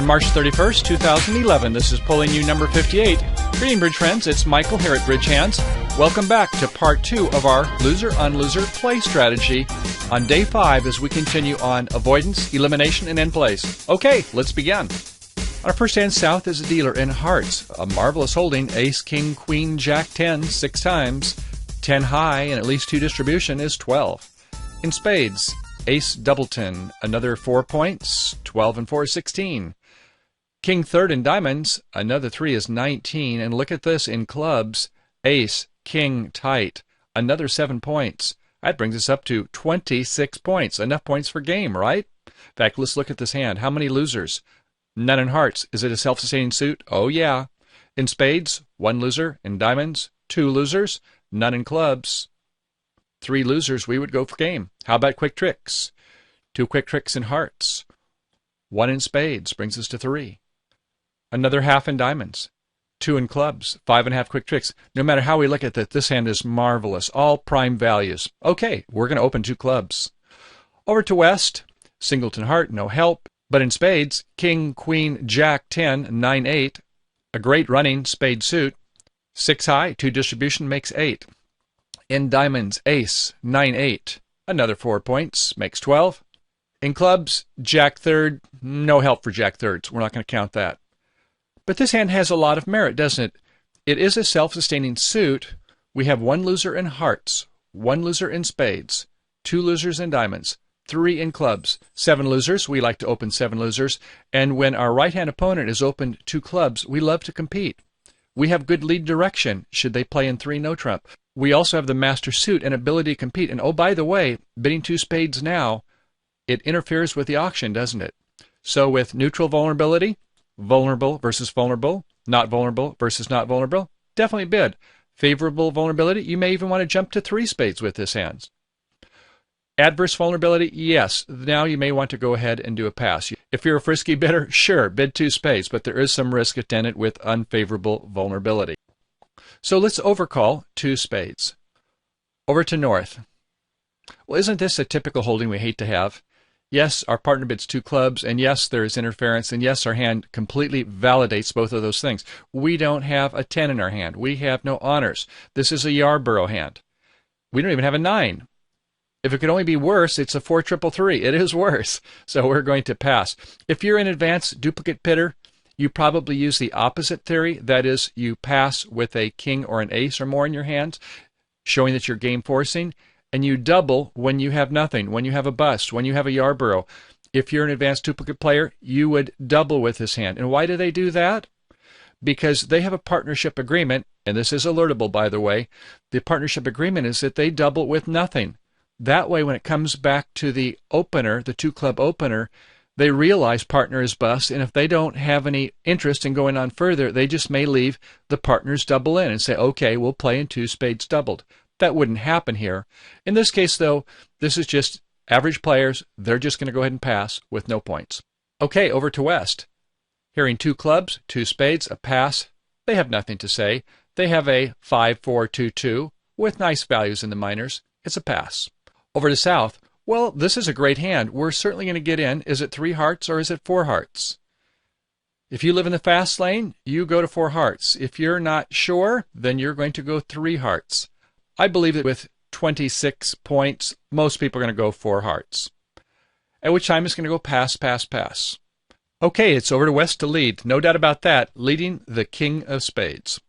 On March 31st, 2011, this is Pulling You number 58. Greeting, bridge friends, it's Michael here at Bridge Hands. Welcome back to part 2 of our loser on loser play strategy on day 5 as we continue on avoidance, elimination, and end plays. Okay, let's begin. On our first hand, South is a dealer in hearts. A marvelous holding, ace, king, queen, jack, 10, 6 times. 10 high and at least 2 distribution is 12. In spades, ace, doubleton, another 4 points, 12 and 4 is 16. King third in diamonds, another 3 is 19. And look at this in clubs, ace, king tight, another 7 points. That brings us up to 26 points. Enough points for game, right? In fact, let's look at this hand. How many losers? None in hearts. Is it a self-sustaining suit? Oh, yeah. In spades, 1 loser. In diamonds, 2 losers. None in clubs. 3 losers, we would go for game. How about quick tricks? 2 quick tricks in hearts. 1 in spades brings us to 3. Another half in diamonds. 2 in clubs. 5.5 quick tricks. No matter how we look at it, this hand is marvelous. All prime values. Okay, we're going to open 2 clubs. Over to West. Singleton heart, no help. But in spades, king, queen, jack, 10, 9, 8. A great running spade suit. 6 high, 2 distribution makes 8. In diamonds, ace, 9, 8. Another 4 points, makes 12. In clubs, jack third, no help for jack thirds. We're not going to count that. But this hand has a lot of merit, doesn't it? It is a self-sustaining suit. We have 1 loser in hearts, 1 loser in spades, 2 losers in diamonds, 3 in clubs, 7 losers. We like to open 7 losers. And when our right-hand opponent is opened 2 clubs, we love to compete. We have good lead direction should they play in 3 no trump. We also have the master suit and ability to compete. And oh, by the way, bidding 2 spades now, it interferes with the auction, doesn't it? So with neutral vulnerability, vulnerable versus vulnerable, not vulnerable versus not vulnerable, definitely bid. Favorable vulnerability, you may even want to jump to 3 spades with this hand. Adverse vulnerability, yes. Now you may want to go ahead and do a pass. If you're a frisky bidder, sure, bid 2 spades, but there is some risk attendant with unfavorable vulnerability. So let's overcall 2 spades. Over to North. Well, isn't this a typical holding we hate to have? Yes, our partner bids 2 clubs, and yes, there is interference, and yes, our hand completely validates both of those things. We don't have a 10 in our hand. We have no honors. This is a Yarborough hand. We don't even have a 9. If it could only be worse, it's a 4-3-3. It is worse, so we're going to pass. If you're an advanced duplicate bidder, you probably use the opposite theory. That is, you pass with a king or an ace or more in your hands, showing that you're game forcing, and you double when you have nothing, when you have a bust, when you have a Yarborough. If you're an advanced duplicate player, you would double with this hand. And why do they do that? Because they have a partnership agreement, and this is alertable, by the way. The partnership agreement is that they double with nothing. That way, when it comes back to the opener, the 2-club opener, they realize partner is bust, and if they don't have any interest in going on further, they just may leave the partners double in and say, okay, we'll play in 2 spades doubled. That wouldn't happen here. In this case, though, this is just average players. They're just going to go ahead and pass with no points. Okay, over to West. Hearing 2 clubs, 2 spades, a pass. They have nothing to say. They have a 5-4-2-2 with nice values in the minors. It's a pass. Over to South. Well, this is a great hand. We're certainly going to get in. Is it 3 hearts or is it 4 hearts? If you live in the fast lane, you go to 4 hearts. If you're not sure, then you're going to go 3 hearts. I believe that with 26 points, most people are going to go 4 hearts. At which time it's going to go pass, pass, pass. Okay, it's over to West to lead. No doubt about that, leading the king of spades.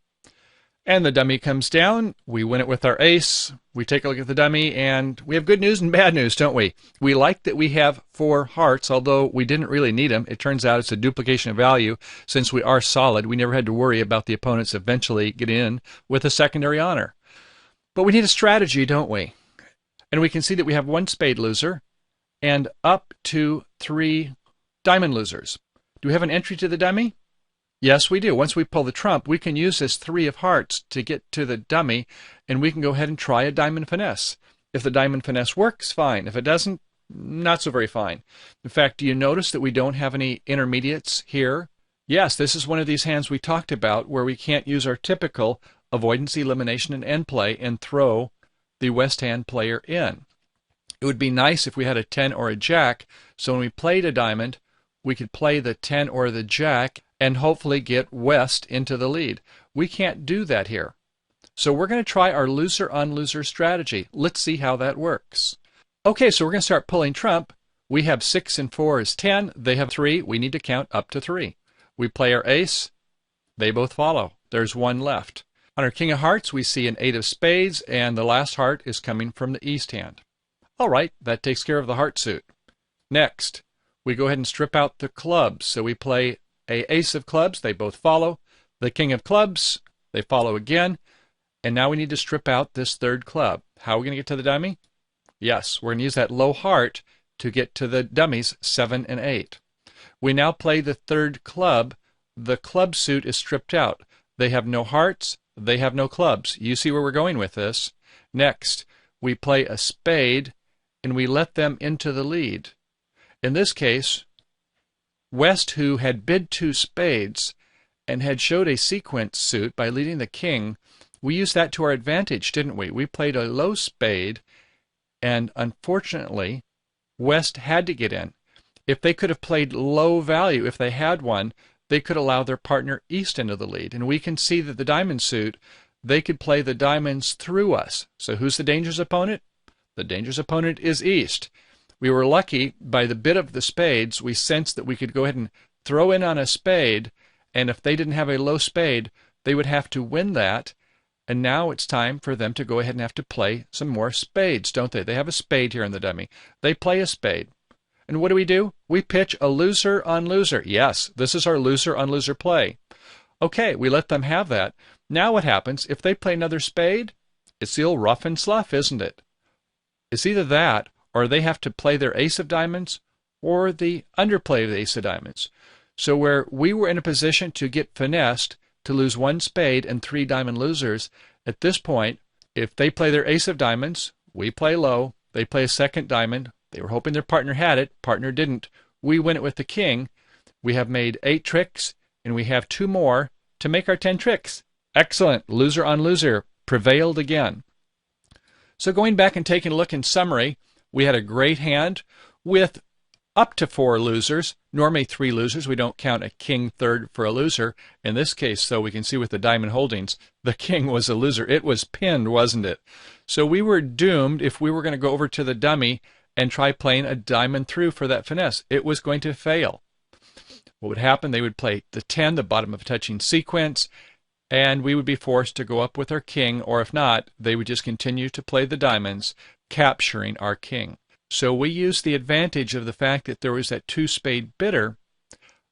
And the dummy comes down. We win it with our ace. We take a look at the dummy, and we have good news and bad news, don't we? We like that we have 4 hearts, although we didn't really need them. It turns out it's a duplication of value. Since we are solid, we never had to worry about the opponents eventually getting in with a secondary honor. But we need a strategy, don't we? And we can see that we have 1 spade loser and up to 3 diamond losers. Do we have an entry to the dummy? Yes, we do. Once we pull the trump, we can use this 3 of hearts to get to the dummy, and we can go ahead and try a diamond finesse. If the diamond finesse works, fine. If it doesn't, not so very fine. In fact, do you notice that we don't have any intermediates here? Yes, this is one of these hands we talked about where we can't use our typical avoidance, elimination, and end play and throw the West hand player in. It would be nice if we had a 10 or a jack, so when we played a diamond, we could play the 10 or the jack and hopefully get West into the lead. We can't do that here. So we're going to try our loser-on-loser strategy. Let's see how that works. Okay, so we're going to start pulling trump. We have 6 and 4 is 10. They have 3. We need to count up to 3. We play our ace. They both follow. There's 1 left. On our king of hearts, we see an 8 of spades, and the last heart is coming from the east hand. All right, that takes care of the heart suit. Next, we go ahead and strip out the clubs. So we play a ace of clubs. They both follow. The king of clubs, they follow again. And now we need to strip out this third club. How are we going to get to the dummy? Yes, we're going to use that low heart to get to the dummies 7 and 8. We now play the third club. The club suit is stripped out. They have no hearts. They have no clubs. You see where we're going with this. Next, we play a spade, and we let them into the lead. In this case, West, who had bid 2 spades and had showed a sequence suit by leading the king, we used that to our advantage, didn't we? We played a low spade, and unfortunately, West had to get in. If they could have played low value, if they had one, they could allow their partner East into the lead. And we can see that the diamond suit, they could play the diamonds through us. So who's the dangerous opponent? The dangerous opponent is East. We were lucky by the bid of the spades. We sensed that we could go ahead and throw in on a spade, and if they didn't have a low spade, they would have to win that. And now it's time for them to go ahead and have to play some more spades, don't they? They have a spade here in the dummy. They play a spade. And what do? We pitch a loser on loser. Yes, this is our loser on loser play. Okay, we let them have that. Now what happens? If they play another spade, it's the old rough and slough, isn't it? It's either that, or they have to play their ace of diamonds, or the underplay of the ace of diamonds. So where we were in a position to get finessed, to lose 1 spade and 3 diamond losers, at this point, if they play their ace of diamonds, we play low, they play a second diamond, they were hoping their partner had it, partner didn't, we win it with the king, we have made 8 tricks, and we have 2 more to make our 10 tricks. Excellent, loser on loser, prevailed again. So going back and taking a look in summary, we had a great hand with up to 4 losers, normally 3 losers. We don't count a king third for a loser. In this case, though, we can see with the diamond holdings, the king was a loser. It was pinned, wasn't it? So we were doomed if we were going to go over to the dummy and try playing a diamond through for that finesse. It was going to fail. What would happen? They would play the 10, the bottom of a touching sequence, and we would be forced to go up with our king, or if not, they would just continue to play the diamonds, capturing our king. So we used the advantage of the fact that there was that 2 spade bidder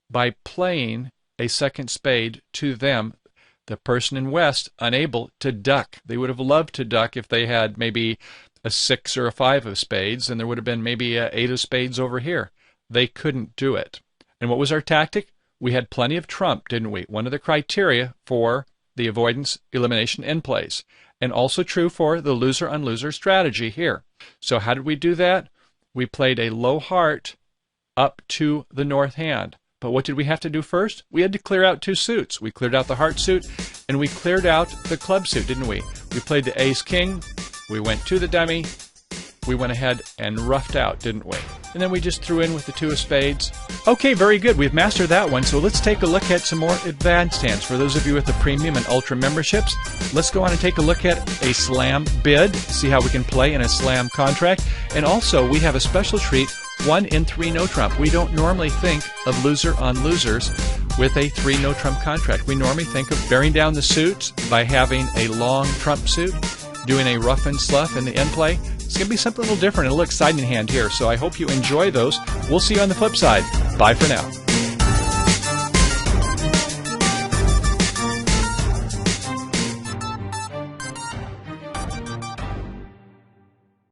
by playing a second spade to them, the person in West, unable to duck. They would have loved to duck if they had maybe a 6 or a 5 of spades, and there would have been maybe a 8 of spades over here. They couldn't do it. And what was our tactic? We had plenty of trump, didn't we? One of the criteria for the avoidance elimination end plays. And also true for the loser on loser strategy here. So how did we do that? We played a low heart up to the north hand. But what did we have to do first? We had to clear out 2 suits. We cleared out the heart suit, and we cleared out the club suit, didn't we? We played the ace king. We went to the dummy. We went ahead and roughed out, didn't we? And then we just threw in with the 2 of spades. Okay, very good. We've mastered that one. So let's take a look at some more advanced hands. For those of you with the premium and ultra memberships, let's go on and take a look at a slam bid, see how we can play in a slam contract. And also, we have a special treat, 1 in 3 no trump. We don't normally think of loser on losers with a 3 no trump contract. We normally think of bearing down the suits by having a long trump suit, doing a rough and slough in the end play. It's going to be something a little different and a little exciting hand here, so I hope you enjoy those. We'll see you on the flip side. Bye for now.